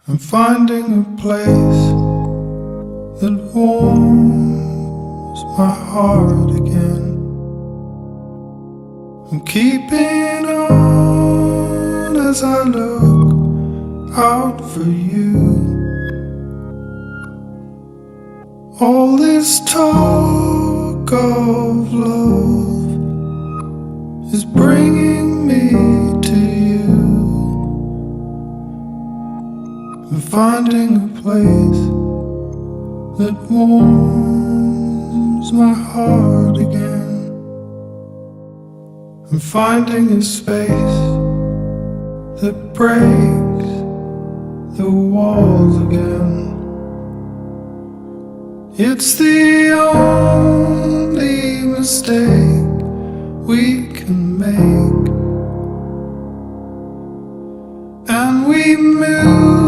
I'm finding a place that warms my heart again. I'm keeping on as I look out for you. All this talk of love is bringing me to you. I'm finding a place that warms my heart again. I'm finding a space that breaks the walls again. It's the only mistake we can make, and we move